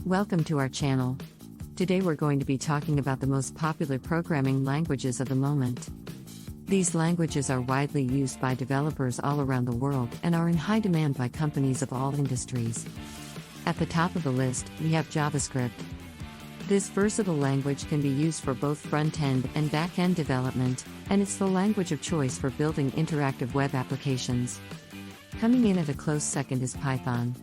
Welcome to our channel. Today we're going to be talking about the most popular programming languages of the moment. These languages are widely used by developers all around the world and are in high demand by companies of all industries. At the top of the list, we have JavaScript. This versatile language can be used for both front-end and back-end development, and it's the language of choice for building interactive web applications. Coming in at a close second is Python.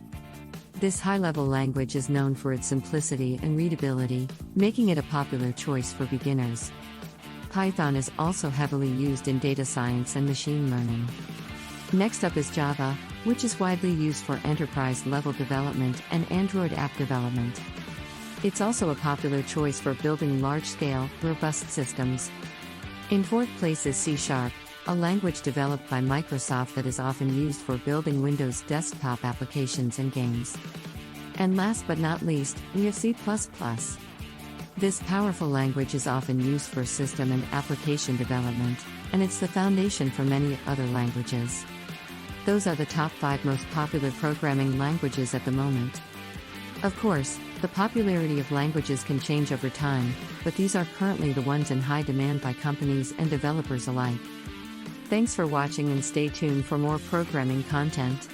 This high-level language is known for its simplicity and readability, making it a popular choice for beginners. Python is also heavily used in data science and machine learning. Next up is Java, which is widely used for enterprise-level development and Android app development. It's also a popular choice for building large-scale, robust systems. In fourth place is C#, a language developed by Microsoft that is often used for building Windows desktop applications and games. And last but not least, we have C++. This powerful language is often used for system and application development, and it's the foundation for many other languages. Those are the top 5 most popular programming languages at the moment. Of course, the popularity of languages can change over time, but these are currently the ones in high demand by companies and developers alike. Thanks for watching and stay tuned for more programming content.